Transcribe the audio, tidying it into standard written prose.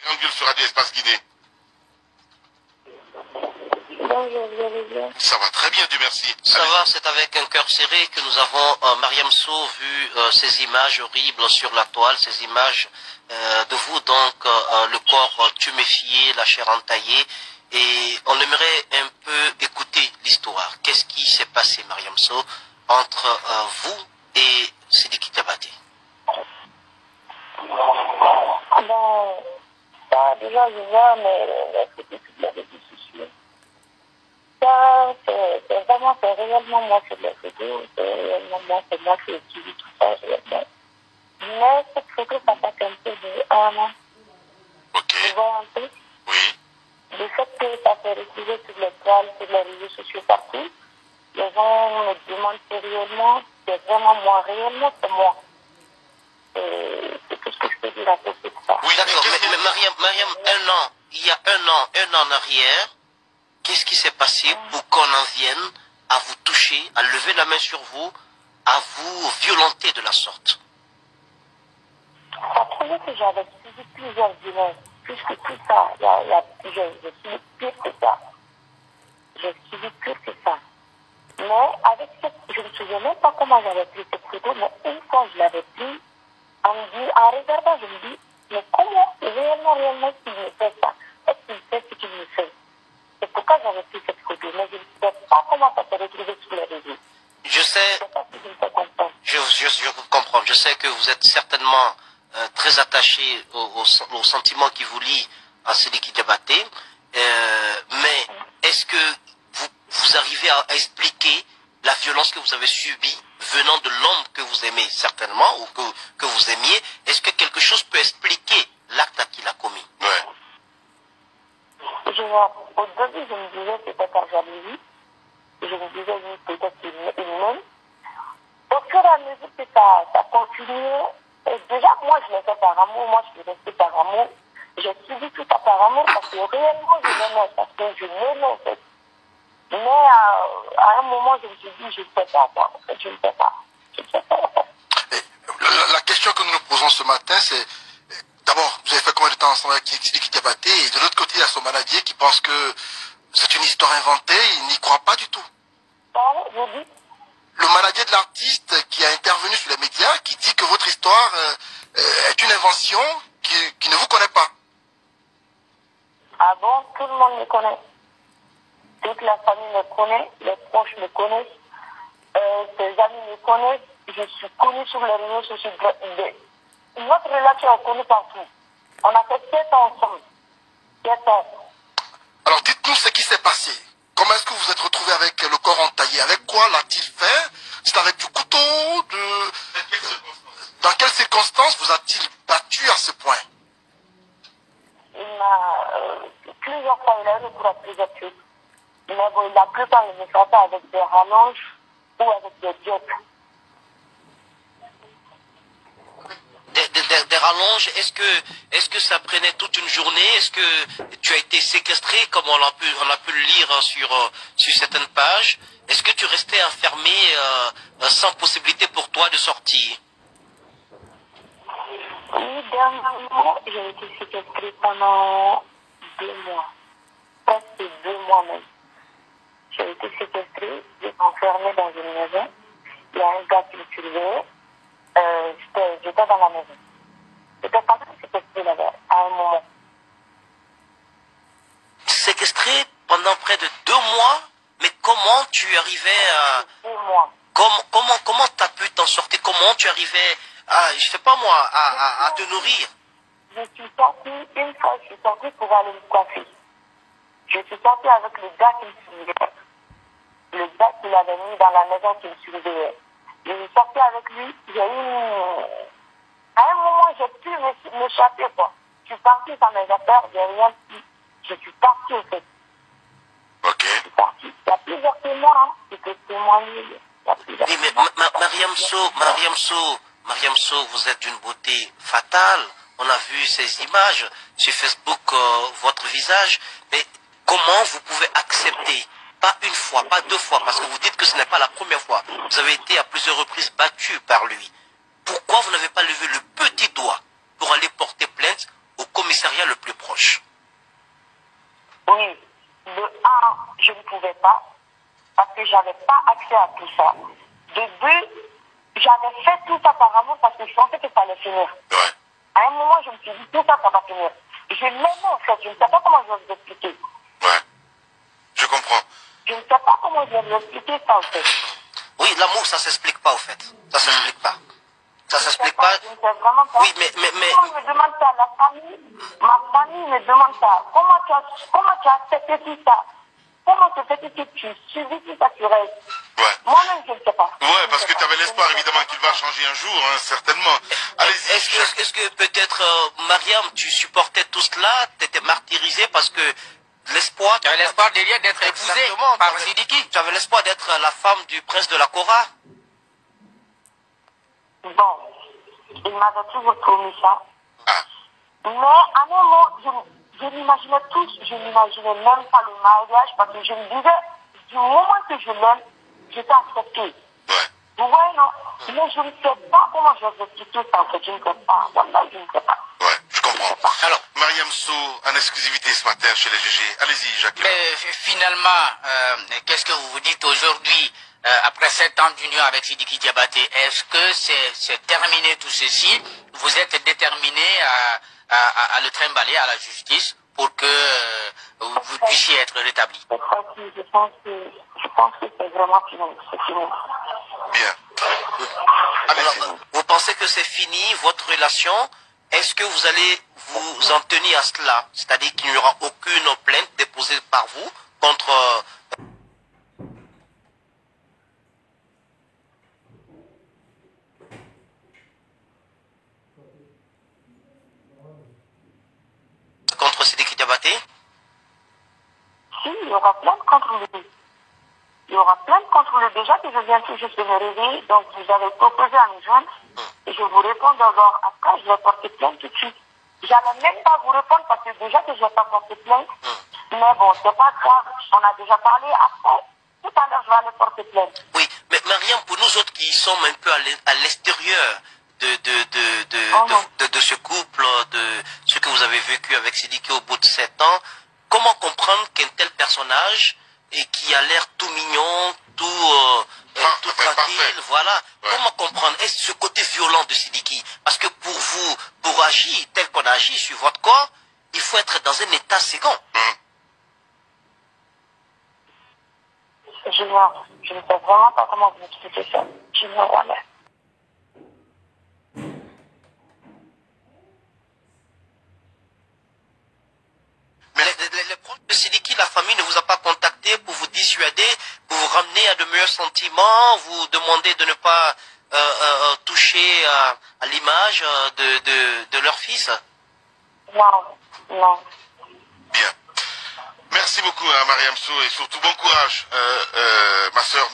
Angule sur Radio Espace Guinée. Bonjour, vous allez bien? Ça va très bien, Dieu merci. Ça va, c'est avec un cœur serré que nous avons, Mariam Sow, vu ces images horribles sur la toile, ces images de vous, donc le corps tuméfié, la chair entaillée, et on aimerait un peu écouter l'histoire. Qu'est-ce qui s'est passé, Mariam Sow, entre vous et Sidiki Diabaté? Bon, ça, déjà, je vois, mais c'était toute la réseaux sociaux. Ça, c'est réellement moi qui l'ai fait, c'est réellement moi, c'est moi qui ai suivi tout ça, réellement. Mais cette photo, ça date un peu de 1 an. Ok. Vous voyez un peu? Oui. Le fait que ça s'est retrouvé sur les toiles, sur les réseaux sociaux partout, les gens me demandent sérieusement, c'est vraiment moi, réellement, c'est moi. C'est tout ce que je peux dire à propos de ça. Oui, d'accord, mais Mariam, il y a un an en arrière, qu'est-ce qui s'est passé pour qu'on en vienne à vous toucher, à lever la main sur vous, à vous violenter de la sorte? Ça prouvait que j'avais suivi plusieurs violences. Plus que tout ça, j'ai suivi pire que ça. J'ai suivi pire que ça. Mais avec cette, je ne me souviens même pas comment j'avais pris cette photo, mais une fois je l'avais prise, en regardant, je me dis, mais comment réellement qu'il me fait ça? Est-ce qu'il fait ce qu'il me fait? C'est pourquoi j'avais pris cette photo, mais je ne sais pas comment ça s'est retrouvé sur les réseaux. Je sais, C'est ça qui me fait comprendre. je comprends. Je sais que vous êtes certainement très attaché au sentiment qui vous lie à Sidiki Diabaté, mais est-ce que vous arrivez à expliquer la violence que vous avez subie venant de l'homme que vous aimez certainement, ou que vous aimiez? Est-ce que quelque chose peut expliquer l'acte qu'il a commis? Ouais. Au début, je me disais que c'était par jalousie. Je me disais, oui, peut-être qu'il m'aime. Au fur et à mesure que ça continuait, et déjà, moi, je l'ai fait par amour, moi, je suis restée par amour. J'ai suivi tout ça par amour parce que réellement, je l'aimais, parce que je l'aimais, en fait. Mais à un moment, je me suis dit, je ne sais pas, quoi. En fait, je ne sais pas. Je ne sais pas. Et la question que nous nous posons ce matin, c'est d'abord, vous avez fait combien de temps ensemble avec Sidiki Diabaté? Et de l'autre côté, il y a son manadier qui pense que c'est une histoire inventée, il n'y croit pas du tout. Pardon, vous dites? Le manadier de l'artiste qui a intervenu sur les médias, qui dit que votre histoire est une invention qui ne vous connaît pas. Ah bon, tout le monde me connaît. Toute la famille me connaît, les proches me connaissent, ses amis me connaissent, je suis connue sur les réseaux sociaux. Notre relation est connue partout. On a fait 7 ans ensemble. 7 ans. Alors dites-nous ce qui s'est passé. Comment est-ce que vous vous êtes retrouvé avec le corps entaillé? Avec quoi l'a-t-il fait? C'est avec du couteau? Dans quelles circonstances vous a-t-il battu à ce point? Il m'a plusieurs fois, il a eu recours à plusieurs trucs. Mais bon, la plupart, il me frappait avec des rallonges ou avec des diopes. Des rallonges, est-ce que ça prenait toute une journée? Est-ce que tu as été séquestré, comme on a pu le lire sur certaines pages? Est-ce que tu restais enfermé sans possibilité pour toi de sortir? Oui, dernièrement, j'ai été séquestrée pendant 2 mois. Presque 2 mois même. J'ai été séquestrée, j'étais enfermée dans une maison. Il y a un gars qui me surveillait. J'étais dans la maison. J'étais pas mal séquestrée là-bas, à un moment. Séquestré pendant près de 2 mois? Mais comment tu arrivais à... 2 mois. Comment t'as pu t'en sortir? Comment tu arrivais à, je sais pas moi, à te nourrir? Je suis sortie, une fois, je suis sortie pour aller me coiffer. Je suis sortie avec le gars qui me surveillait. Le gars qui l'avait mis dans la maison qui me surveillait. Je suis sortie avec lui, j'ai eu... À un moment, j'ai pu m'échapper, quoi. Je suis partie dans mes affaires, j'ai rien pu. Je suis partie, au fait. Ok. Je suis partie. Il y a plusieurs témoins, hein, qui peuvent témoigner. Il y a plusieurs Oui, mais témoins. Mariam Sow, vous êtes d'une beauté fatale. On a vu ces images sur Facebook, votre visage. Mais comment vous pouvez accepter, pas une fois, pas 2 fois, parce que vous dites que ce n'est pas la première fois. Vous avez été à plusieurs reprises battu par lui. Pourquoi vous n'avez pas levé le petit doigt pour aller porter plainte au commissariat le plus proche? proche. Oui. De un, je ne pouvais pas, parce que j'avais pas accès à tout ça. De deux, j'avais fait tout ça par amour parce que je pensais que ça allait finir. Ouais. À un moment, je me suis dit, tout ça, ça va finir. Je l'aimais en fait, je ne sais pas comment je vais vous expliquer. Ouais. Je comprends. Je ne sais pas comment je vais vous expliquer ça en fait. Oui, l'amour, ça s'explique pas, au fait. Ça s'explique pas. Ça s'explique pas. Je ne sais vraiment pas. Oui, mais... Comment on me demande ça, la famille, ma famille me demande ça. Comment tu as accepté tout ça? Comment se fait-il que tu subis tout ça, tu restes? Ouais. Moi-même, je ne sais pas. Ouais, parce que tu avais l'espoir, évidemment, qu'il va changer un jour, hein, certainement. Allez-y. Est-ce que peut-être, Mariam, tu supportais tout cela, tu étais martyrisé parce que l'espoir... Tu avais l'espoir derrière d'être épousé Exactement, par Sidiki. tu avais l'espoir d'être la femme du prince de la Kora. Bon, il m'avait toujours promis ça. Ah. Mais à un moment, je l'imaginais tous, je n'imaginais même pas le mariage parce que je me disais, du moment que je l'aime, je t'ai accepté. Ouais. Vous voyez, non? Mais je ne sais pas comment je vais expliquer ça en fait, je ne sais pas. Voilà, je ne sais pas. Ouais, je comprends. Alors, Mariam Sow, en exclusivité ce matin chez les GG. Allez-y, Jacques. Mais finalement, qu'est-ce que vous vous dites aujourd'hui, après 7 ans d'union avec Sidiki Diabaté? Est-ce que c'est terminé tout ceci? Vous êtes déterminé à le trimballer à la justice pour que vous puissiez être rétabli? Je pense que c'est vraiment fini. C'est fini. Bien. alors, Allez-y. vous pensez que c'est fini, votre relation? Est-ce que vous allez vous en tenir à cela? C'est-à-dire qu'il n'y aura aucune plainte déposée par vous contre... contre Sidiki Diabaté? Si, il y aura plainte contre lui. Il y aura plainte contre lui. Déjà que je viens tout juste de me réveiller, donc vous avez proposé à me joindre. Et je vous réponds d'abord. Après, je vais porter plainte tout de suite. J'allais même pas vous répondre parce que déjà que je vais pas porter plainte. Mais bon, c'est pas grave. On a déjà parlé. Après, tout à l'heure, je vais aller porter plainte. Oui, mais Mariam, pour nous autres qui sommes un peu à l'extérieur de ce couple, de ce que vous avez vécu avec Sidiki au bout de 7 ans, comment comprendre qu'un tel personnage, et qui a l'air tout mignon, tout tranquille, parfait. voilà, Ouais. comment comprendre est-ce ce côté violent de Sidiki? Parce que pour vous, pour agir tel qu'on agit sur votre corps, il faut être dans un état second. J'ignore. Je ne sais vraiment pas comment vous expliquer ça. J'ignore, voilà. Mais les proches de Sidiki, la famille ne vous a pas contacté pour vous dissuader, pour vous ramener à de meilleurs sentiments, vous demander de ne pas toucher à l'image de leur fils? Non, non. Bien. Merci beaucoup à Mariam Sow et surtout bon courage, ma sœur.